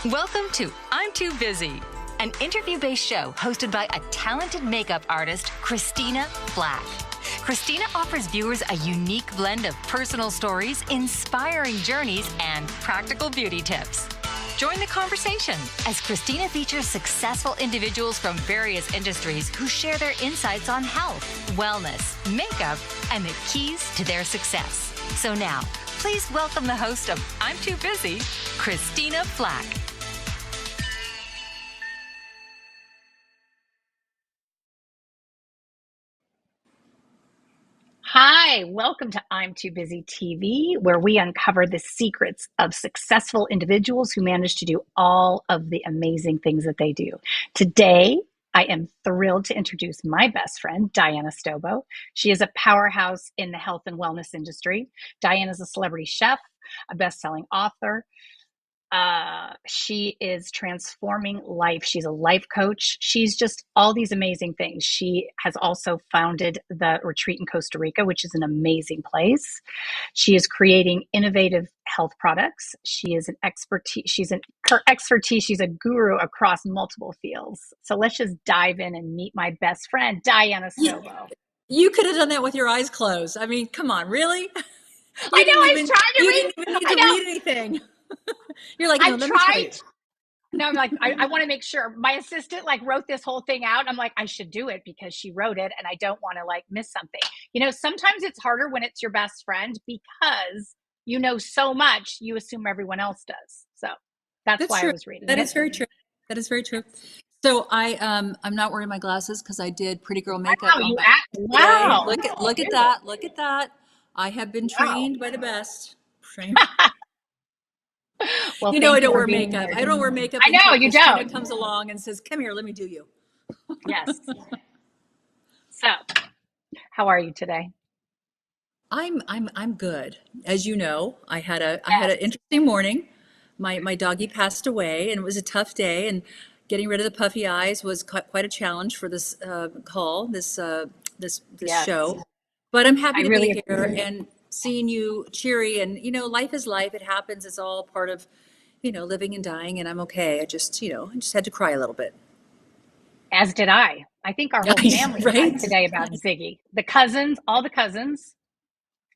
Welcome to I'm Too Busy, an interview-based show hosted by a talented makeup artist, Christina Flack. Christina offers viewers a unique blend of personal stories, inspiring journeys, and practical beauty tips. Join the conversation as Christina features successful individuals from various industries who share their insights on health, wellness, makeup, and the keys to their success. So now, please welcome the host of I'm Too Busy, Christina Flack. Hi, welcome to I'm Too Busy TV, where we uncover the secrets of successful individuals who manage to do all of the amazing things that they do. Today, I am thrilled to introduce my best friend, Diana Stobo. She is a powerhouse in the health and wellness industry. Diana is a celebrity chef, a best-selling author. She is transforming life. She's a life coach. She's just all these amazing things. She has also founded the Retreat in Costa Rica, which is an amazing place. She is creating innovative health products. She is an expertise. Her expertise. She's a guru across multiple fields. So let's just dive in and meet my best friend, Diana Stobo. You could have done that with your eyes closed. I mean, come on, really? I know. I was trying to you read. didn't even need to read anything. You're like, no, I've let me tell you. tried. No, I'm like, I want to make sure. My assistant wrote this whole thing out. I'm like, I should do it because she wrote it and I don't want to miss something. Sometimes it's harder when it's your best friend because you know so much, you assume everyone else does. So that's why true. I was reading That it. is very true. That is very true. So I'm not wearing my glasses because I did pretty girl makeup. Wow. Look at that. Look at that. I have been trained by the best. Well, I don't wear makeup. I don't wear makeup. I know you Christina don't. comes along and says, "Come here, let me do you." Yes. So, how are you today? I'm good. As you know, I had an interesting morning. My doggie passed away, and it was a tough day. And getting rid of the puffy eyes was quite a challenge for this Yes. show. But I'm happy to really be here and seeing you cheery. And life is life. It happens. It's all part of living and dying. And I'm okay. I just had to cry a little bit. As did I. I think our whole family Right? cried today about Ziggy. The cousins, all the aunts.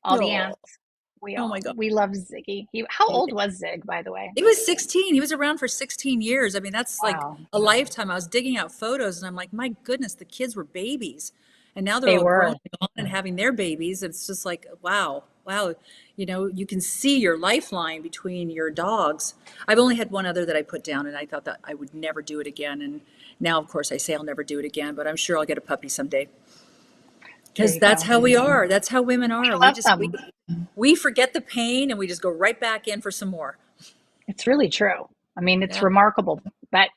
Oh my God. We love Ziggy. How old was Zig, by the way? He was 16. He was around for 16 years. I mean, that's Wow. like a lifetime. I was digging out photos and I'm like, my goodness, the kids were babies. And now they're They all were. growing on and having their babies. It's just like, wow. You can see your lifeline between your dogs. I've only had one other that I put down and I thought that I would never do it again. And now, of course, I say I'll never do it again, but I'm sure I'll get a puppy someday. Because that's how we are. That's how women are. We forget the pain and we just go right back in for some more. It's really true. I mean, it's remarkable. But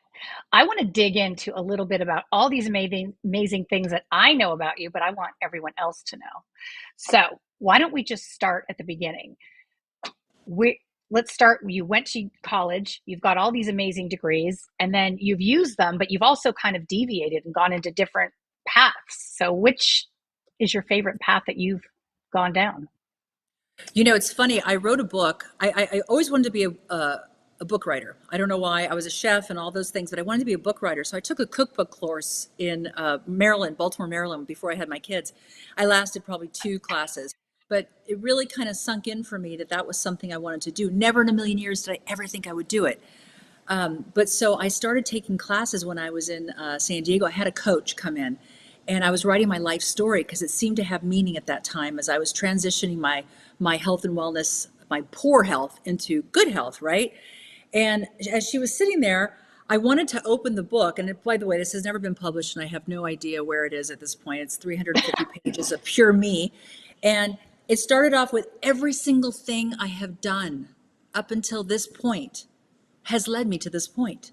I want to dig into a little bit about all these amazing things that I know about you, but I want everyone else to know. So why don't we just start at the beginning? Let's start. You went to college, you've got all these amazing degrees, and then you've used them, but you've also kind of deviated and gone into different paths. So which is your favorite path that you've gone down? It's funny. I wrote a book. I always wanted to be a book writer. I don't know why. I was a chef and all those things, but I wanted to be a book writer. So I took a cookbook course in Maryland, Baltimore, Maryland, before I had my kids. I lasted probably 2 classes, but it really kind of sunk in for me that was something I wanted to do. Never in a million years did I ever think I would do it. But so I started taking classes when I was in San Diego. I had a coach come in and I was writing my life story because it seemed to have meaning at that time as I was transitioning my health and wellness, my poor health into good health, right? And as she was sitting there, I wanted to open the book. And by the way, this has never been published and I have no idea where it is at this point. It's 350 pages of pure me. And it started off with every single thing I have done up until this point has led me to this point.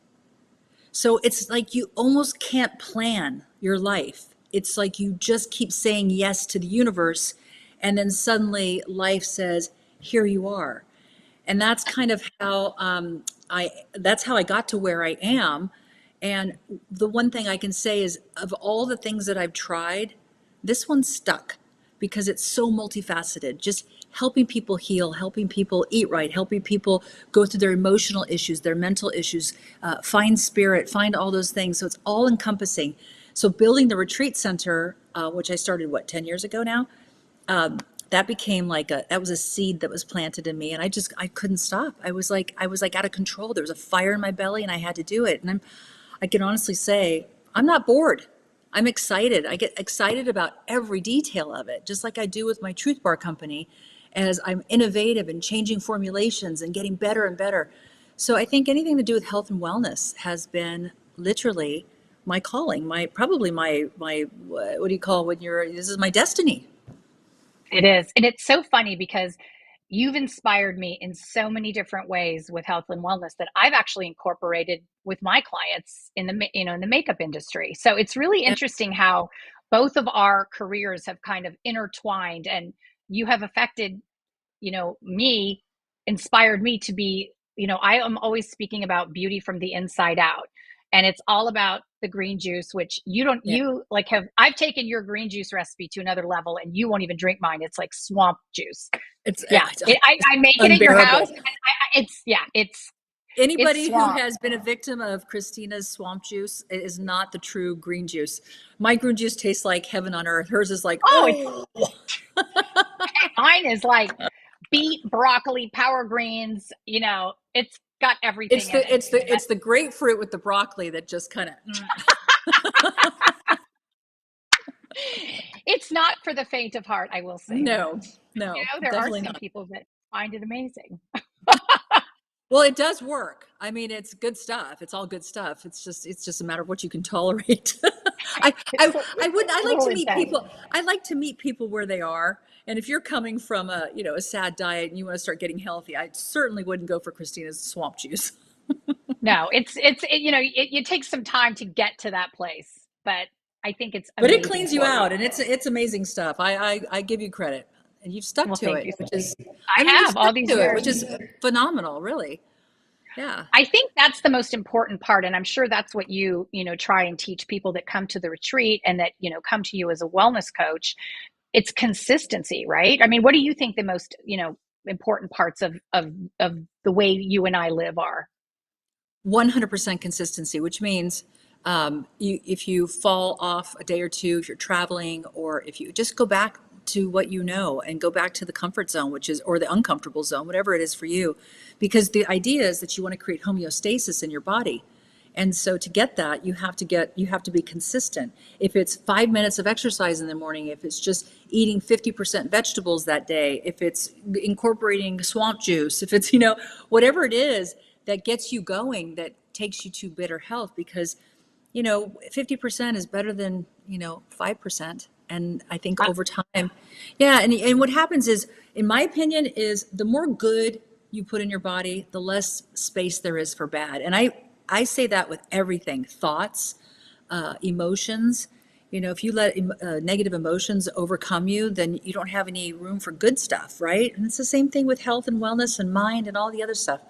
So it's like you almost can't plan your life. It's like you just keep saying yes to the universe, and then suddenly life says, here you are. And that's kind of how that's how I got to where I am. And the one thing I can say is of all the things that I've tried, this one stuck because it's so multifaceted. Just helping people heal, helping people eat right, helping people go through their emotional issues, their mental issues, find spirit, find all those things. So it's all encompassing. So building the retreat center, which I started, 10 years ago now, that became that was a seed that was planted in me, and I couldn't stop. I was like out of control. There was a fire in my belly and I had to do it. And I can honestly say I'm not bored. I'm excited. I get excited about every detail of it, just like I do with my Truth Bar company, as I'm innovative and changing formulations and getting better and better. So I think anything to do with health and wellness has been literally my calling, probably my what do you call when this is my destiny. It is. And it's so funny because you've inspired me in so many different ways with health and wellness that I've actually incorporated with my clients in the makeup industry. So it's really Yeah. interesting how both of our careers have kind of intertwined, and you have affected, me, inspired me to be, I am always speaking about beauty from the inside out. And it's all about the green juice, which Yeah. I've taken your green juice recipe to another level and you won't even drink mine. It's like swamp juice. It's, Yeah. I make it at your house. unbearable. And it's Anybody who swamp. has been a victim of Christina's swamp juice is not the true green juice. My green juice tastes like heaven on earth. Hers is like, Oh, oh. mine is like beet, broccoli, power greens. It's got everything It's in it. the grapefruit with the broccoli that just kind of. It's not for the faint of heart, I will say No, that. no, There are definitely some not. people that find it amazing. Well, it does work. I mean, it's good stuff. It's all good stuff. It's just a matter of what you can tolerate. I I I It's a like to little meet intense. people. I like to meet people where they are. And if you're coming from a sad diet and you want to start getting healthy, I certainly wouldn't go for Christina's swamp juice. No, it takes some time to get to that place, but I think it's But it amazing cleans you for you. out, and it's amazing stuff. I give you credit, and you've stuck Well, to thank it, you so which much. is, I mean, I you've have all stuck these to it, years. which is phenomenal, really. Yeah. I think that's the most important part. And I'm sure that's what try and teach people that come to the retreat and that, come to you as a wellness coach. It's consistency, right? I mean, what do you think the most, important parts of the way you and I live are? 100% consistency, which means if you fall off a day or two, if you're traveling, or if you just go back to what you know and go back to the comfort zone, or the uncomfortable zone, whatever it is for you, because the idea is that you want to create homeostasis in your body. And so to get that, you have to be consistent. If it's 5 minutes of exercise in the morning, if it's just eating 50% vegetables that day, if it's incorporating swamp juice, if it's, whatever it is that gets you going, that takes you to better health, because, 50% is better than, 5%. And I think Uh, over time, yeah. And what happens is, in my opinion, is the more good you put in your body, the less space there is for bad. And I say that with everything: thoughts, emotions. If you let negative emotions overcome you, then you don't have any room for good stuff, right? And it's the same thing with health and wellness and mind and all the other stuff.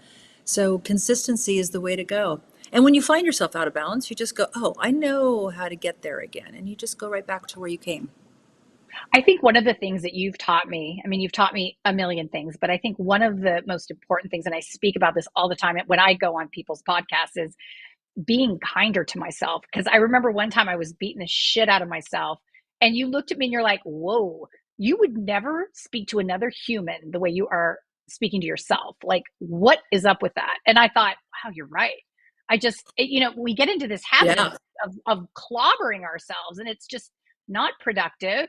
So consistency is the way to go. And when you find yourself out of balance, you just go, oh, I know how to get there again. And you just go right back to where you came. I think one of the things that you've taught me, I mean, you've taught me a million things, but I think one of the most important things, and I speak about this all the time when I go on people's podcasts, is being kinder to myself. Because I remember one time I was beating the shit out of myself, and you looked at me and you're like, whoa, you would never speak to another human the way you are speaking to yourself. Like, what is up with that? And I thought, wow, you're right. We get into this habit Yeah. of clobbering ourselves, and it's just not productive.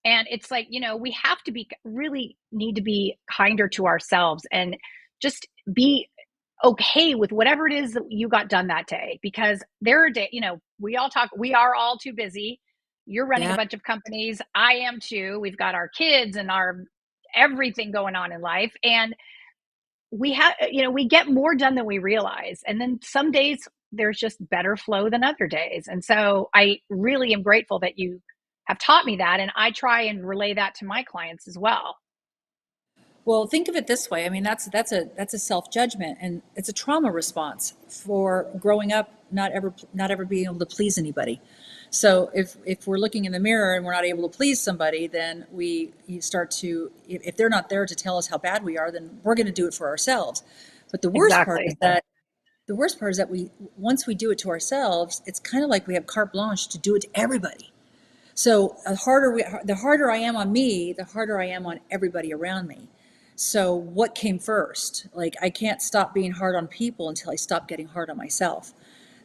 And it's like, we have to really need to be kinder to ourselves and just be okay with whatever it is that you got done that day. Because there are days, we are all too busy. You're running a Yeah. bunch of companies. I am too. We've got our kids and our everything going on in life. And we get more done than we realize. And then some days there's just better flow than other days. And so I really am grateful that you have taught me that. And I try and relay that to my clients as well. Well, think of it this way. I mean, that's a self-judgment, and it's a trauma response for growing up, not ever being able to please anybody. So if we're looking in the mirror and we're not able to please somebody, then you start to, if they're not there to tell us how bad we are, then we're going to do it for ourselves. But Exactly. the worst part is that once we do it to ourselves, it's kind of like we have carte blanche to do it to everybody. So the harder I am on me, the harder I am on everybody around me. So what came first? Like, I can't stop being hard on people until I stop getting hard on myself.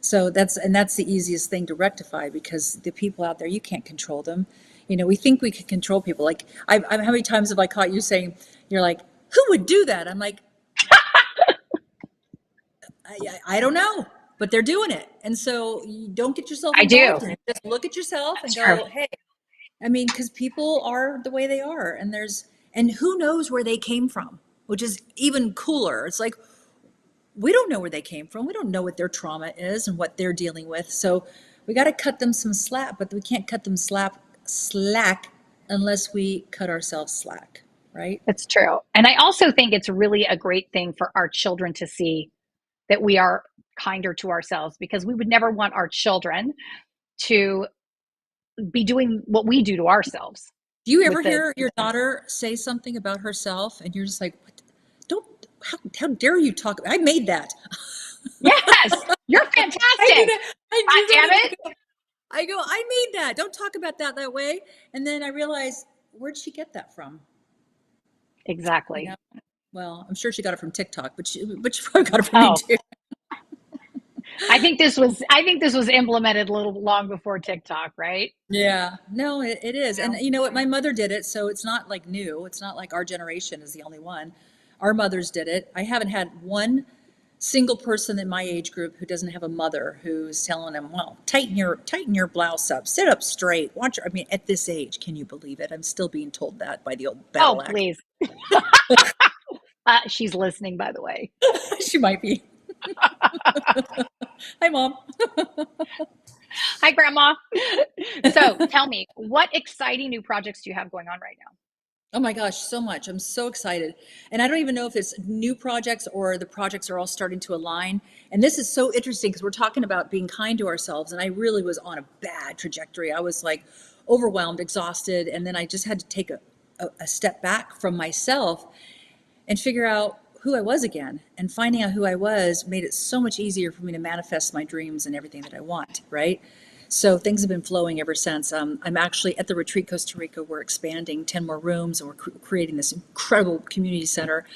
So that's the easiest thing to rectify, because the people out there, you can't control them. We think we can control people. Like, how many times have I caught you saying, you're like, who would do that? I'm like, I don't know, but they're doing it. And so you don't get yourself I do. involved in it. Just look at yourself and That's true. go, hey, I mean, because people are the way they are, and who knows where they came from, which is even cooler. It's like, we don't know where they came from. We don't know what their trauma is and what they're dealing with. So we got to cut them some slack, but we can't cut them slack unless we cut ourselves slack, right? It's true. And I also think it's really a great thing for our children to see that we are kinder to ourselves, because we would never want our children to be doing what we do to ourselves. Do you ever With the hear your daughter say something about herself and you're just like, what? Don't, how dare you talk? I made that. Yes, you're I do fantastic. that. I God do damn that. it. I go, I made that. Don't talk about that way. And then I realize, where'd she get that from? You Exactly. know? Well, I'm sure she got it from TikTok, but she probably got it from me Oh, too. I think this was implemented a little long before TikTok, right? Yeah, no, it is. And No. you know what? My mother did it, so it's not like new. It's not like our generation is the only one. Our mothers did it. I haven't had one single person in my age group who doesn't have a mother who's telling them, well, tighten your blouse up, sit up straight, watch. I mean, at this age, can you believe it? I'm still being told that by the old Oh, battle axe. please. She's listening, by the way. She might be. Hi, Mom. Hi, Grandma. So tell me, what exciting new projects do you have going on right now? Oh my gosh, so much. I'm so excited. And I don't even know if it's new projects or the projects are all starting to align. And this is so interesting because we're talking about being kind to ourselves. And I really was on a bad trajectory. I was like overwhelmed, exhausted. And then I just had to take a step back from myself and figure out who I was again. And finding out who I was made it so much easier for me to manifest my dreams and everything that I want, right? So things have been flowing ever since. I'm actually at the Retreat Costa Rica. We're expanding 10 more rooms, and we're creating this incredible community center.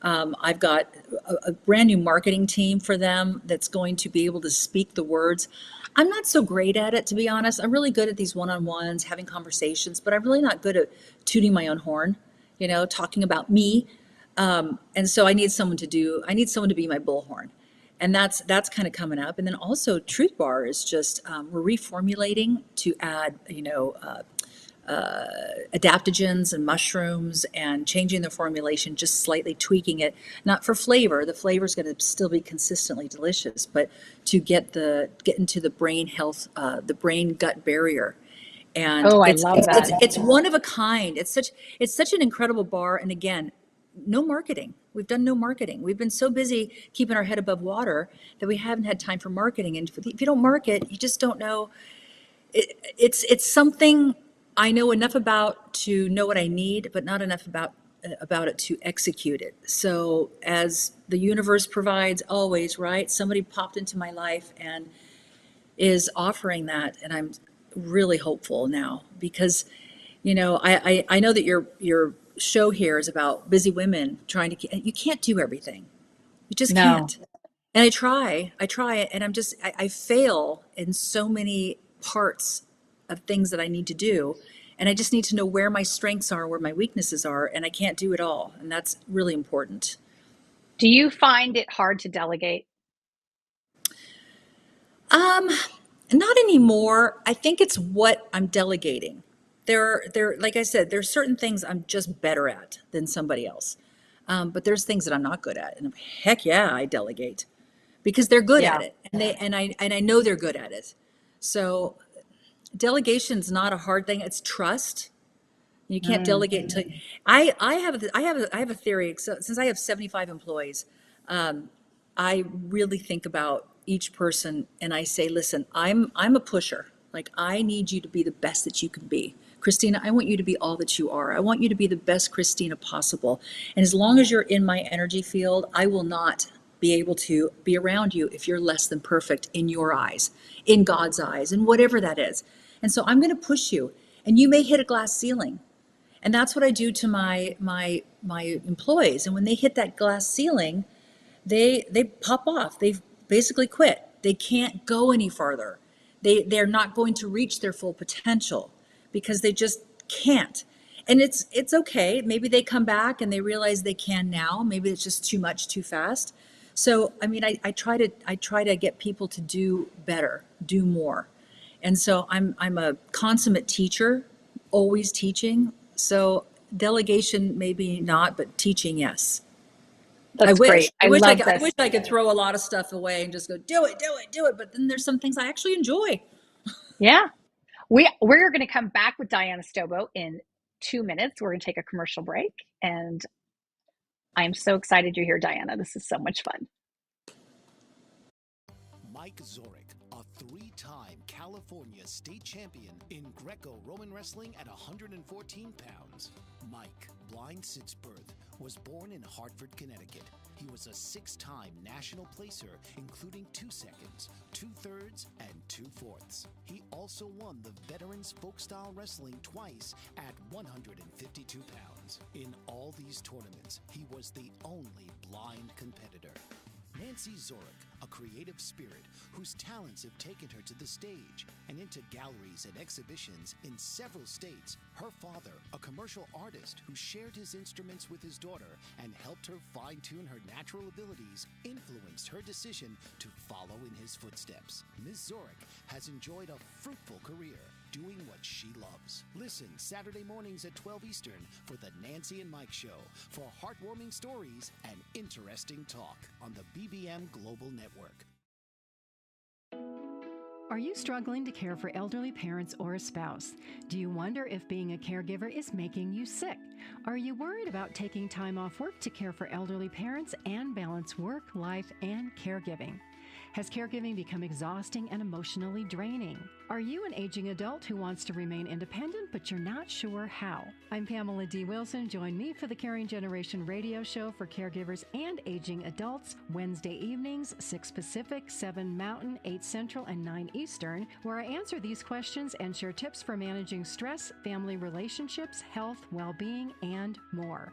I've got a brand new marketing team for them that's going to be able to speak the words. I'm not so great at it, to be honest. I'm really good at these one-on-ones, having conversations, but I'm really not good at tooting my own horn, talking about me. And so I need someone to be my bullhorn. And that's kind of coming up. And then also Truth Bar is just, we're reformulating to add, adaptogens and mushrooms, and changing the formulation, just slightly tweaking it, not for flavor. The flavor is going to still be consistently delicious, but to get into the brain health, the brain gut barrier. And Oh, I it's, love it's, it's, that. it's one of a kind. It's such an incredible bar. And again, no marketing. We've done no marketing. We've been so busy keeping our head above water that we haven't had time for marketing. And if you don't market, you just don't know. It's something I know enough about to know what I need, but not enough about it to execute it. So as the universe provides always, right? Somebody popped into my life and is offering that, and I'm really hopeful now because I know that your show here is about busy women trying to. You can't do everything. You just No. can't. And I try, and I fail in so many parts of things that I need to do. And I just need to know where my strengths are, where my weaknesses are, and I can't do it all. And that's really important. Do you find it hard to delegate? Um, Not anymore. I think it's what I'm delegating. Like I said, there's certain things I'm just better at than somebody else. But there's things that I'm not good at, and heck yeah, I delegate because they're good at Yeah. it, and I know they're good at it. So delegation's not a hard thing. It's trust. You can't Mm. delegate until I have a theory. So since I have 75 employees, I really think about each person and I say, listen, I'm a pusher. Like I need you to be the best that you can be. Christina, I want you to be all that you are. I want you to be the best Christina possible. And as long as you're in my energy field, I will not be able to be around you if you're less than perfect in your eyes, in God's eyes, and whatever that is. And so I'm going to push you. And you may hit a glass ceiling. And that's what I do to my employees. And when they hit that glass ceiling, they pop off. They've basically quit. They can't go any farther. They're not going to reach their full potential because they just can't. And it's okay. Maybe they come back and they realize they can now. Maybe it's just too much too fast. So I mean, I try to get people to do better, do more. And so I'm a consummate teacher, always teaching. So delegation maybe not, but teaching yes. I That's wish. great. I love I this. wish I could throw a lot of stuff away and just go do it, do it, do it. But then there's some things I actually enjoy. Yeah. We're going to come back with Diana Stobo in 2 minutes. We're going to take a commercial break, and I'm so excited you're here, Diana. This is so much fun. Mike Zorek, a three-time California state champion in Greco-Roman wrestling at 114 pounds. Mike, blind since birth, was born in Hartford, Connecticut. He was a six-time national placer, including 2 seconds, 2/3, and 2/4. He also won the Veterans Folk-Style Wrestling twice at 152 pounds. In all these tournaments, he was the only blind competitor. Nancy Zorek, a creative spirit whose talents have taken her to the stage and into galleries and exhibitions in several states. Her father, a commercial artist who shared his instruments with his daughter and helped her fine-tune her natural abilities, influenced her decision to follow in his footsteps. Ms. Zorek has enjoyed a fruitful career doing what she loves. Listen Saturday mornings at 12 Eastern for the Nancy and Mike Show for heartwarming stories and interesting talk on the BBM Global Network. Are you struggling to care for elderly parents or a spouse? Do you wonder if being a caregiver is making you sick? Are you worried about taking time off work to care for elderly parents and balance work, life, and caregiving? Has caregiving become exhausting and emotionally draining? Are you an aging adult who wants to remain independent, but you're not sure how? I'm Pamela D. Wilson. Join me for the Caring Generation radio show for caregivers and aging adults, Wednesday evenings, 6 Pacific, 7 Mountain, 8 Central, and 9 Eastern, where I answer these questions and share tips for managing stress, family relationships, health, well-being, and more.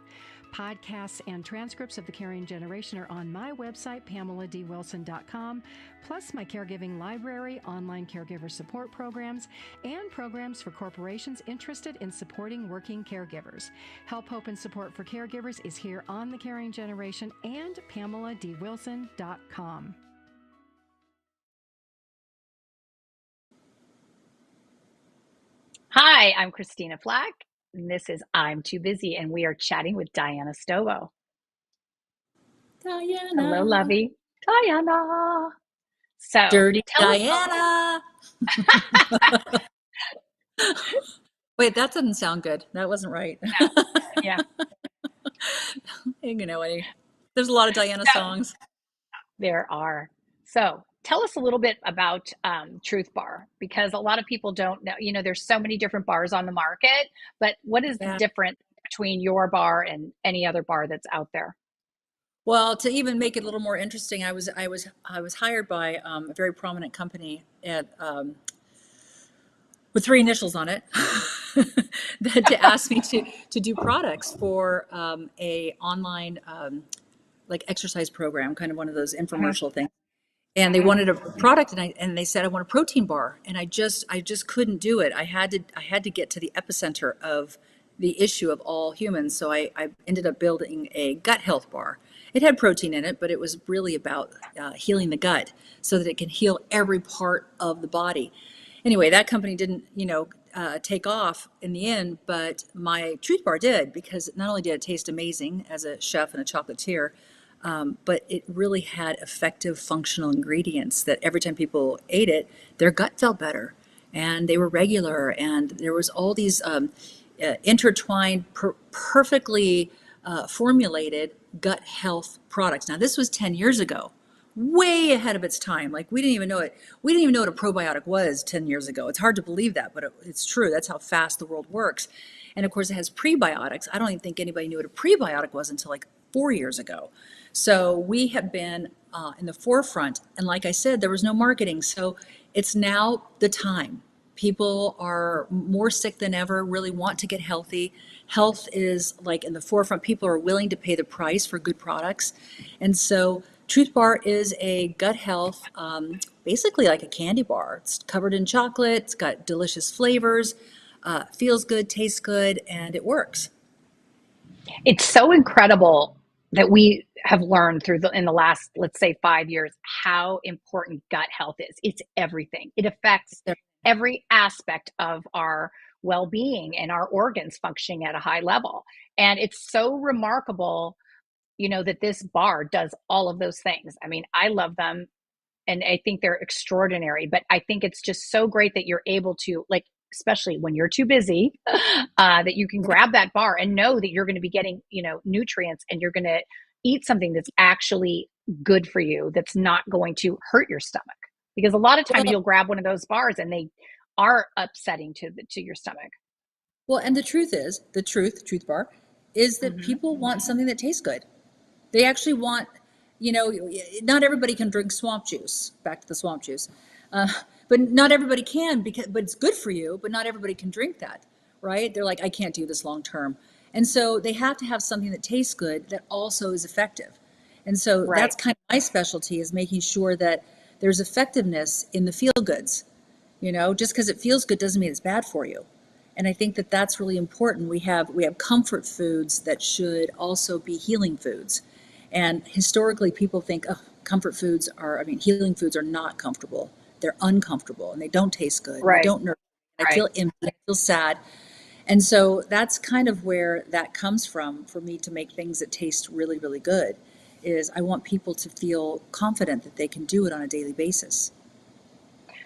Podcasts and transcripts of The Caring Generation are on my website, PamelaDWilson.com, plus my caregiving library, online caregiver support programs, and programs for corporations interested in supporting working caregivers. Help, hope, and support for caregivers is here on The Caring Generation and PamelaDWilson.com. Hi, I'm Christina Flack, and this is I'm Too Busy, and we are chatting with Diana Stobo. Diana. Hello, lovey. Diana. So, Dirty tell us. Diana. Wait, that didn't sound good. That wasn't right. Yeah. You know, there's a lot of Diana songs. There are. So tell us a little bit about Truth Bar, because a lot of people don't know, there's so many different bars on the market, but what is the difference between your bar and any other bar that's out there? Well, to even make it a little more interesting, I was hired by a very prominent company at with 3 initials on it to ask me to do products for a online like exercise program, kind of one of those infomercial things. And they wanted a product, and they said I want a protein bar, and I just couldn't do it. I had to get to the epicenter of the issue of all humans. So I ended up building a gut health bar. It had protein in it, but it was really about healing the gut so that it can heal every part of the body. Anyway, that company didn't, take off in the end, but my Truth Bar did, because not only did it taste amazing as a chef and a chocolatier, but it really had effective functional ingredients that every time people ate it, their gut felt better and they were regular. And there was all these intertwined, perfectly formulated gut health products. Now, this was 10 years ago, way ahead of its time. Like we didn't even know it. We didn't even know what a probiotic was 10 years ago. It's hard to believe that, but it's true. That's how fast the world works. And of course, it has prebiotics. I don't even think anybody knew what a prebiotic was until like 4 years ago. So we have been in the forefront. And like I said, there was no marketing. So it's now the time. People are more sick than ever, really want to get healthy. Health is like in the forefront. People are willing to pay the price for good products. And so Truth Bar is a gut health, basically like a candy bar. It's covered in chocolate, it's got delicious flavors, feels good, tastes good, and it works. It's so incredible that we have learned in the last, let's say, 5 years, how important gut health is. It's everything. It affects every aspect of our well-being and our organs functioning at a high level. And it's so remarkable, that this bar does all of those things. I mean, I love them and I think they're extraordinary, but I think it's just so great that you're able to, like, especially when you're too busy, that you can grab that bar and know that you're going to be getting, nutrients, and you're going to eat something that's actually good for you, that's not going to hurt your stomach. Because a lot of times you'll grab one of those bars and they are upsetting to your stomach. Well, and the truth bar, is that people want something that tastes good. They actually want, not everybody can drink swamp juice, back to the swamp juice. But not everybody can, but it's good for you, but not everybody can drink that, right? They're like, I can't do this long term. And so they have to have something that tastes good that also is effective. And so that's kind of my specialty, is making sure that there's effectiveness in the feel goods. Just because it feels good doesn't mean it's bad for you. And I think that that's really important. We have comfort foods that should also be healing foods. And historically, people think, comfort foods healing foods are not comfortable. They're uncomfortable and they don't taste good. Right. They don't nourish. I feel empty. I feel sad. And so that's kind of where that comes from for me, to make things that taste really, really good. Is I want people to feel confident that they can do it on a daily basis.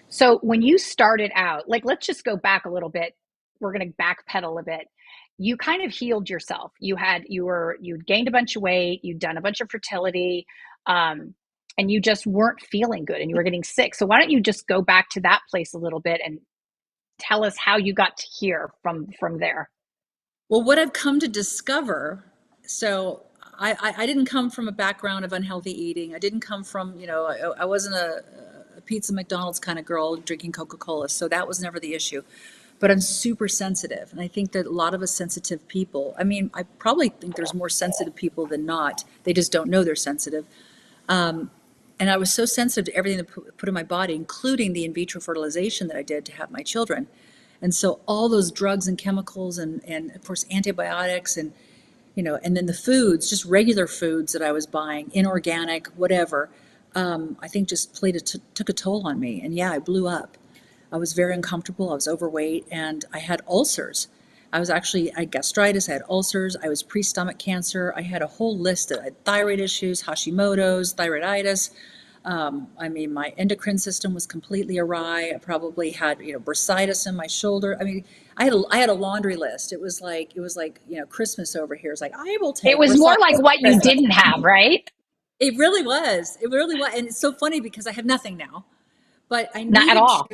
So when you started out, like, let's just go back a little bit. We're going to backpedal a bit. You kind of healed yourself. You'd gained a bunch of weight. You'd done a bunch of fertility, and you just weren't feeling good, and you were getting sick. So why don't you just go back to that place a little bit and tell us how you got to here from there? Well, what I've come to discover, so I didn't come from a background of unhealthy eating. I didn't come from, I wasn't a pizza McDonald's kind of girl drinking Coca-Cola. So that was never the issue. But I'm super sensitive. And I think that a lot of us sensitive people, I probably think there's more sensitive people than not. They just don't know they're sensitive. And I was so sensitive to everything that put in my body, including the in vitro fertilization that I did to have my children. And so all those drugs and chemicals and of course antibiotics and then the foods, just regular foods that I was buying, inorganic, whatever, I think just took a toll on me. And I blew up. I was very uncomfortable. I was overweight and I had ulcers. I had gastritis, I had ulcers, I was pre-stomach cancer. I had a whole list. I had thyroid issues, Hashimoto's, thyroiditis. My endocrine system was completely awry. I probably had, bursitis in my shoulder. I had a laundry list. It was like, Christmas over here. It's like, I will take. It was more like what you didn't have, right? It really was. It really was. And it's so funny because I have nothing now, but Not at all.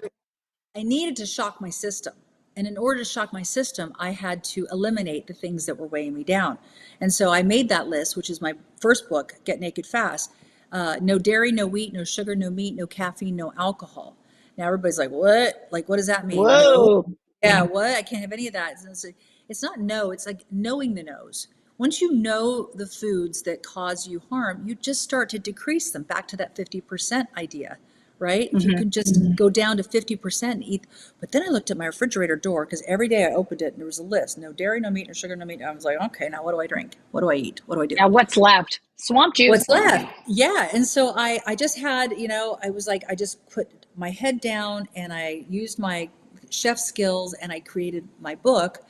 I needed to shock my system. And in order to shock my system, I had to eliminate the things that were weighing me down. And so I made that list, which is my first book, Get Naked Fast. No dairy, no wheat, no sugar, no meat, no caffeine, no alcohol. Now everybody's like, what? Like, what does that mean? Whoa. No. Yeah, what? I can't have any of that. It's not no, it's like knowing the no's. Once you know the foods that cause you harm, you just start to decrease them, back to that 50% idea. Right? If you can just go down to 50% and eat. But then I looked at my refrigerator door, because every day I opened it and there was a list: no dairy, no meat, no sugar, no meat. I was like, okay, now what do I drink? What do I eat? What do I do? Now what's left? Swamp juice. What's left? Yeah. And so I just had, I was like, I just put my head down and I used my chef skills and I created my book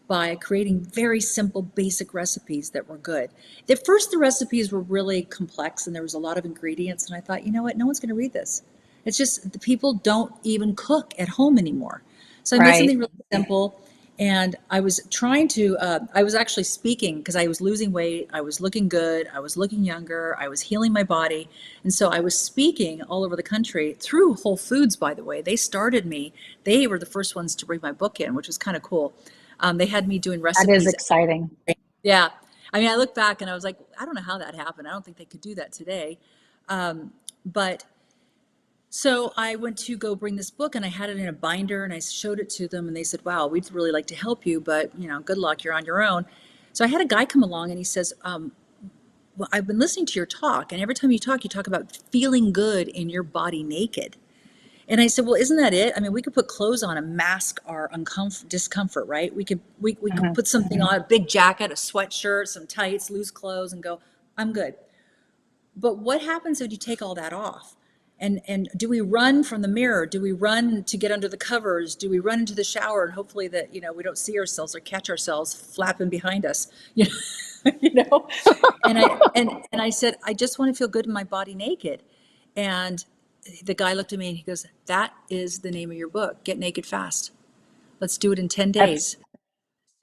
by creating very simple, basic recipes that were good. At first, the recipes were really complex and there was a lot of ingredients. And I thought, you know what? No one's going to read this. It's just the people don't even cook at home anymore. So I made something really simple, And I was trying to, I was actually speaking because I was losing weight. I was looking good. I was looking younger. I was healing my body. And so I was speaking all over the country through Whole Foods, by the way. They started me. They were the first ones to bring my book in, which was kind of cool. They had me doing That is recipes. exciting. Yeah. I mean, I look back and I was like, I don't know how that happened. I don't think they could do that today. But so I went to go bring this book and I had it in a binder and I showed it to them and they said, wow, we'd really like to help you, but good luck, you're on your own. So I had a guy come along and he says, well, I've been listening to your talk and every time you talk about feeling good in your body naked. And I said, well, isn't that it? I mean, we could put clothes on and mask our discomfort, right? We could put something on, a big jacket, a sweatshirt, some tights, loose clothes and go, I'm good. But what happens if you take all that off? And do we run from the mirror? Do we run to get under the covers? Do we run into the shower and hopefully that we don't see ourselves or catch ourselves flapping behind us? You know. And I said, I just want to feel good in my body naked. And the guy looked at me and he goes, that is the name of your book, Get Naked Fast. Let's do it in 10 days.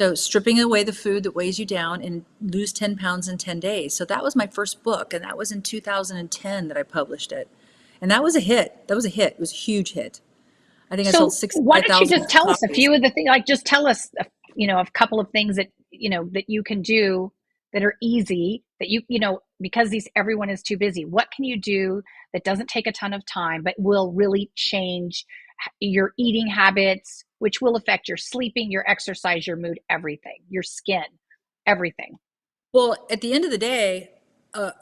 So stripping away the food that weighs you down and lose 10 pounds in 10 days. So that was my first book. And that was in 2010 that I published it. And that was a hit. That was a hit. It was a huge hit. I think I sold 65,000 why don't you just tell us a copies. few of the things, like just tell us, a couple of things that, that you can do that are easy, that because everyone is too busy. What can you do that doesn't take a ton of time, but will really change your eating habits, which will affect your sleeping, your exercise, your mood, everything, your skin, everything? Well, at the end of the day,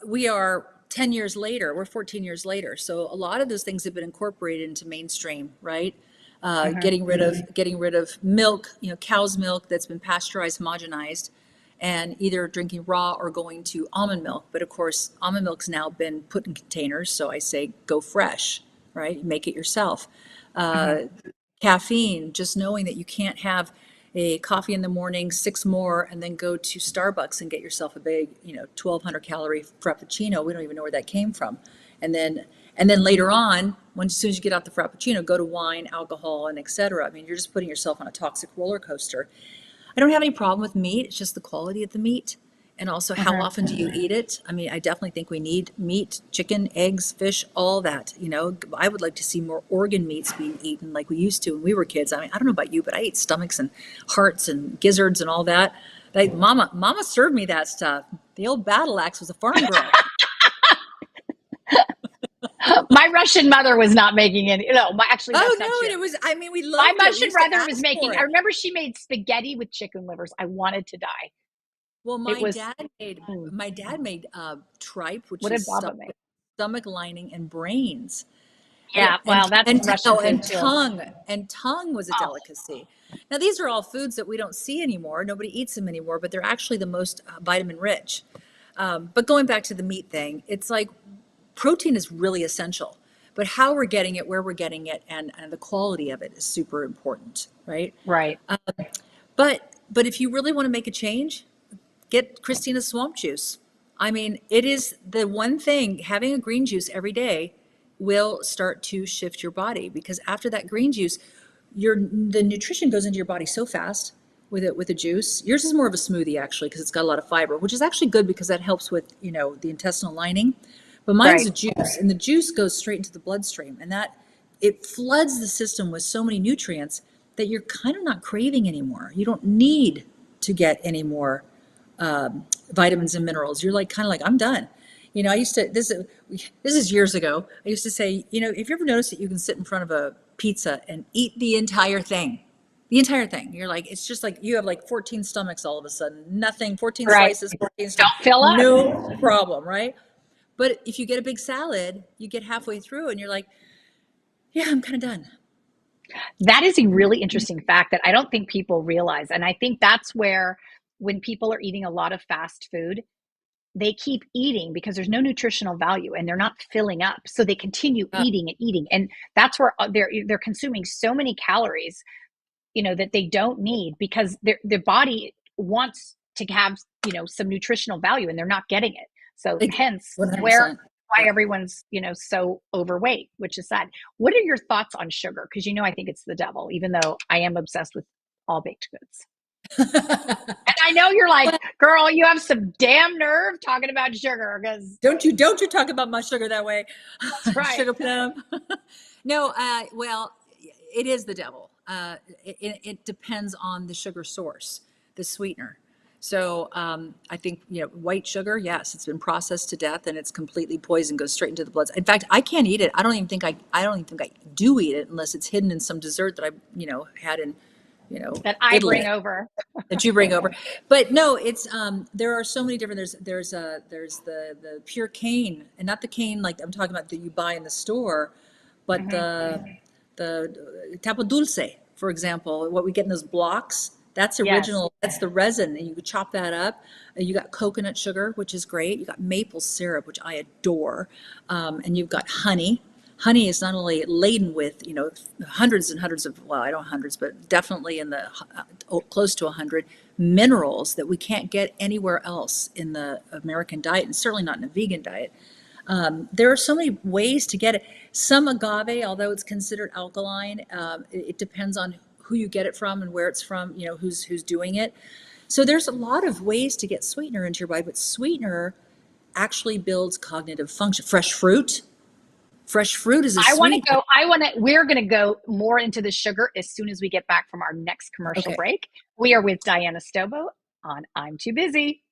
we are 10 years later, we're 14 years later. So a lot of those things have been incorporated into mainstream, right? Getting rid of milk, cow's milk that's been pasteurized, homogenized, and either drinking raw or going to almond milk. But of course, almond milk's now been put in containers. So I say go fresh, right? Make it yourself. Caffeine, just knowing that you can't have a coffee in the morning, 6 more, and then go to Starbucks and get yourself a big, 1,200 calorie Frappuccino. We don't even know where that came from. And then later on, as soon as you get out the Frappuccino, go to wine, alcohol, and et cetera. I mean, you're just putting yourself on a toxic roller coaster. I don't have any problem with meat. It's just the quality of the meat. And also, how often do you eat it? I mean, I definitely think we need meat, chicken, eggs, fish, all that. I would like to see more organ meats being eaten like we used to when we were kids. I mean, I don't know about you, but I ate stomachs and hearts and gizzards and all that. Like mama served me that stuff. The old battle axe was a farm girl. My Russian mother was not making any. No, actually, that's Oh not no, true. and it was. I mean, we My loved it. We Russian used to brother was ask making. for it. I remember she made spaghetti with chicken livers. I wanted to die. Well, It was. my dad made tripe, which What did is Baba make? stomach lining and brains. Yeah, well, that's Russian food too. Tongue was a delicacy. Now these are all foods that we don't see anymore. Nobody eats them anymore, but they're actually the most vitamin rich. But going back to the meat thing, it's like protein is really essential, but how we're getting it, where we're getting it, and the quality of it is super important, right? Right. But if you really want to make a change, get Christina's swamp juice. I mean, it is the one thing, having a green juice every day will start to shift your body, because after that green juice, the nutrition goes into your body so fast with a juice. Yours is more of a smoothie actually, because it's got a lot of fiber, which is actually good because that helps with, the intestinal lining. But mine's Right. a juice, and the juice goes straight into the bloodstream, and that it floods the system with so many nutrients that you're kind of not craving anymore. You don't need to get any more vitamins and minerals. You're like kind of like, I'm done. I used to, this is years ago. I used to say, if you ever notice that you can sit in front of a pizza and eat the entire thing, you're like, it's just like you have like 14 stomachs all of a sudden, nothing, 14 Right. slices, 14 Don't fill up. no problem, right? But if you get a big salad, you get halfway through and you're like, yeah, I'm kind of done. That is a really interesting fact that I don't think people realize. And I think that's where, when people are eating a lot of fast food, they keep eating because there's no nutritional value and they're not filling up. So they continue eating and eating. And that's where they're consuming so many calories, that they don't need, because their body wants to have, some nutritional value, and they're not getting it. So hence 100%. why everyone's, so overweight, which is sad. What are your thoughts on sugar? Because, I think it's the devil, even though I am obsessed with all baked goods. And I know you're like, girl, you have some damn nerve talking about sugar, because don't you talk about my sugar that way. that's right. Sugar plum. No, well, it is the devil. It depends on the sugar source, the sweetener. So I think, white sugar, yes, it's been processed to death and it's completely poison, goes straight into the blood. In fact, I can't eat it. I don't even think I do eat it unless it's hidden in some dessert that I, had in, that I Italy. bring over. That you bring over. But no, it's there are so many different, there's the pure cane, and not the cane like I'm talking about that you buy in the store, but the tapo dulce, for example, what we get in those blocks, that's original. Yes. That's the resin, and you could chop that up. You got coconut sugar, which is great. You got maple syrup, which I adore, and you've got honey. Honey is not only laden with, hundreds and hundreds of, well, I don't hundreds, but definitely in the close to 100 minerals that we can't get anywhere else in the American diet, and certainly not in a vegan diet. There are so many ways to get it. Some agave, although it's considered alkaline, it depends on who you get it from and where it's from, who's doing it. So there's a lot of ways to get sweetener into your body, but sweetener actually builds cognitive function. Fresh fruit is a sweet. We're going to go more into the sugar as soon as we get back from our next commercial break. We are with Diana Stobo on I'm Too Busy.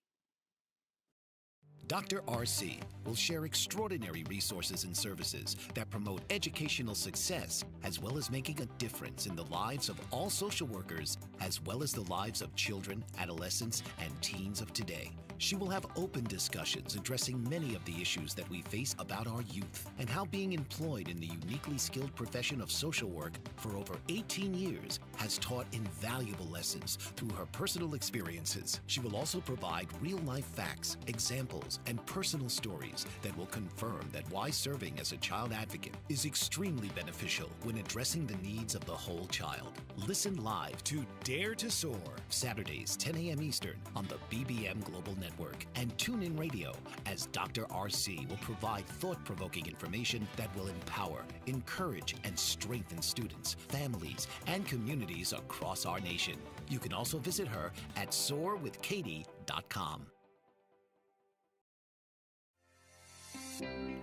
Dr. RC will share extraordinary resources and services that promote educational success, as well as making a difference in the lives of all social workers, as well as the lives of children, adolescents, and teens of today. She will have open discussions addressing many of the issues that we face about our youth and how being employed in the uniquely skilled profession of social work for over 18 years has taught invaluable lessons through her personal experiences. She will also provide real-life facts, examples, and personal stories that will confirm that why serving as a child advocate is extremely beneficial when addressing the needs of the whole child. Listen live to Dare to Soar, Saturdays, 10 a.m. Eastern on the BBM Global Network, and tune in radio as Dr. RC will provide thought-provoking information that will empower, encourage, and strengthen students, families, and communities across our nation. You can also visit her at soarwithkatie.com.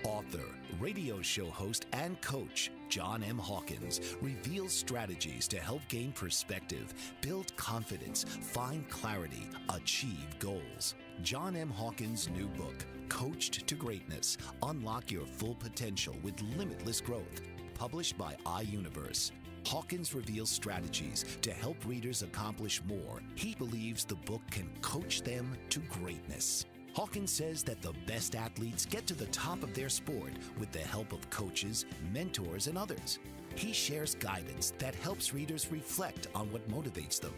Author, radio show host, and coach John M. Hawkins reveals strategies to help gain perspective, build confidence, find clarity, achieve goals. John M. Hawkins' new book, Coached to Greatness, Unlock Your Full Potential with Limitless Growth, published by iUniverse. Hawkins reveals strategies to help readers accomplish more. He believes the book can coach them to greatness. Hawkins says that the best athletes get to the top of their sport with the help of coaches, mentors, and others. He shares guidance that helps readers reflect on what motivates them.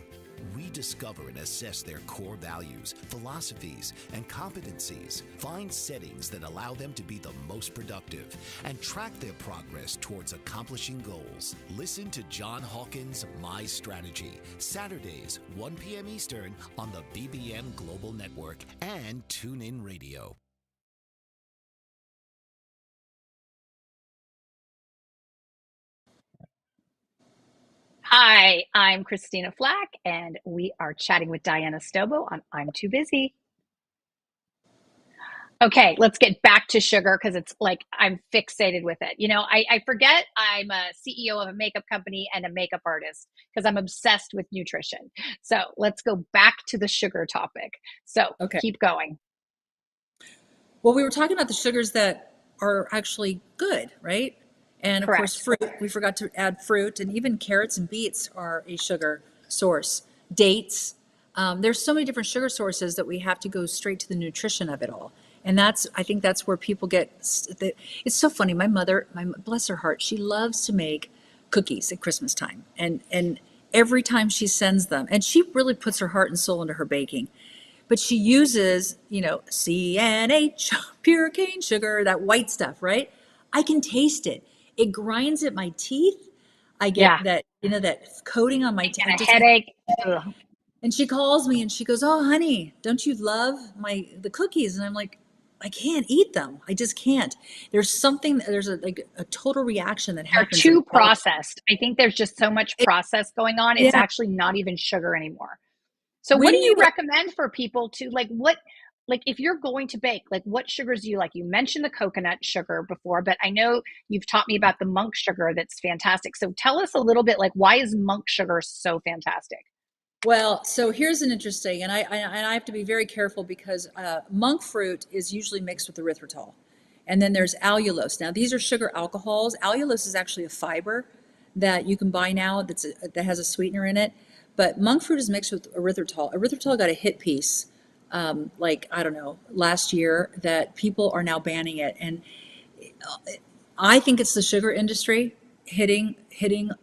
We discover and assess their core values, philosophies, and competencies, find settings that allow them to be the most productive, and track their progress towards accomplishing goals. Listen to John Hawkins' My Strategy, Saturdays, 1 p.m. Eastern on the BBM Global Network and TuneIn Radio. Hi, I'm Christina Flack, and we are chatting with Diana Stobo on I'm Too Busy. Okay, let's get back to sugar, because it's like I'm fixated with it. I forget I'm a CEO of a makeup company and a makeup artist because I'm obsessed with nutrition. So let's go back to the sugar topic. So Keep going. Well, we were talking about the sugars that are actually good, right? And of Correct. course, fruit, we forgot to add fruit, and even carrots and beets are a sugar source. Dates. There's so many different sugar sources that we have to go straight to the nutrition of it all. And I think that's where people get, it's so funny. My mother, bless her heart, she loves to make cookies at Christmas time. And every time she sends them, and she really puts her heart and soul into her baking, but she uses, CNH, pure cane sugar, that white stuff, right? I can taste it. It grinds at my teeth. I get that, that coating on my teeth. And a headache. And she calls me and she goes, "Oh, honey, don't you love the cookies?" And I'm like, can't eat them. I just can't. There's a total reaction that They're happens in the too body. processed. I think there's just so much process going on. It's Yeah. actually not even sugar anymore. So what do When you you recommend for people to like if you're going to bake, like what sugars do you like? You mentioned the coconut sugar before, but I know you've taught me about the monk sugar that's fantastic. So tell us a little bit, like, why is monk sugar so fantastic? Well, so here's an interesting, and I have to be very careful because monk fruit is usually mixed with erythritol, and then there's allulose. Now these are sugar alcohols. Allulose is actually a fiber that you can buy now that has a sweetener in it, but monk fruit is mixed with erythritol. Erythritol got a hit piece, like I don't know, last year that people are now banning it, and I think it's the sugar industry hitting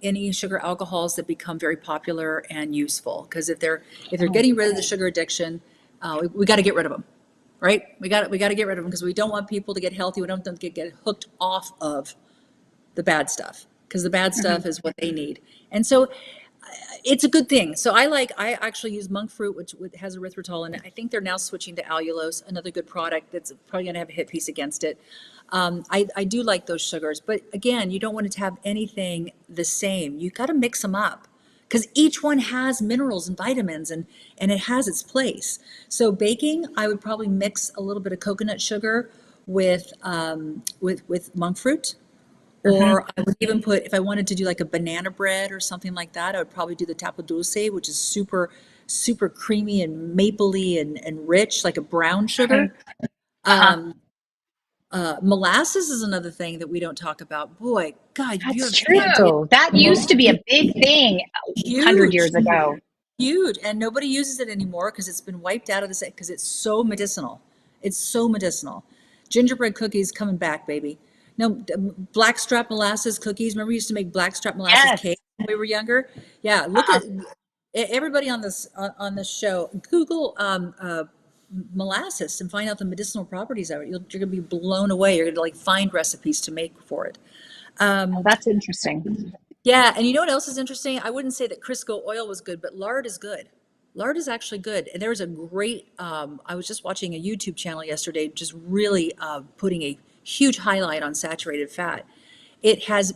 any sugar alcohols that become very popular and useful. Because if they're getting rid of the sugar addiction, we got to get rid of them, right? We got to get rid of them because we don't want people to get healthy. We don't want them to get hooked off of the bad stuff because the bad stuff is what they need. And so it's a good thing. So I actually use monk fruit, which has erythritol in it. I think they're now switching to allulose, another good product that's probably going to have a hit piece against it. I do like those sugars, but again, you don't want it to have anything the same. You got to mix them up because each one has minerals and vitamins and it has its place. So baking, I would probably mix a little bit of coconut sugar with monk fruit. Or I would even put, if I wanted to do like a banana bread or something like that, I would probably do the tapo dulce, which is super, super creamy and mapley and rich, like a brown sugar. Uh-huh. Molasses is another thing that we don't talk about. Boy, God, That's you can't do true. That used to be a big thing 100 huge, years ago. huge, and nobody uses it anymore because it's been wiped out of the set because it's so medicinal. It's so medicinal. Gingerbread cookies coming back, baby. No, blackstrap molasses cookies. Remember, we used to make blackstrap molasses Yes. cake when we were younger. Yeah, look Uh-huh. at everybody on this show. Google molasses and find out the medicinal properties of it. You're going to be blown away. You're going to like find recipes to make for it. Oh, that's interesting. Yeah, and you know what else is interesting? I wouldn't say that Crisco oil was good, but lard is good. Lard is actually good. And there's a great, I was just watching a YouTube channel yesterday, just really putting a huge highlight on saturated fat. It has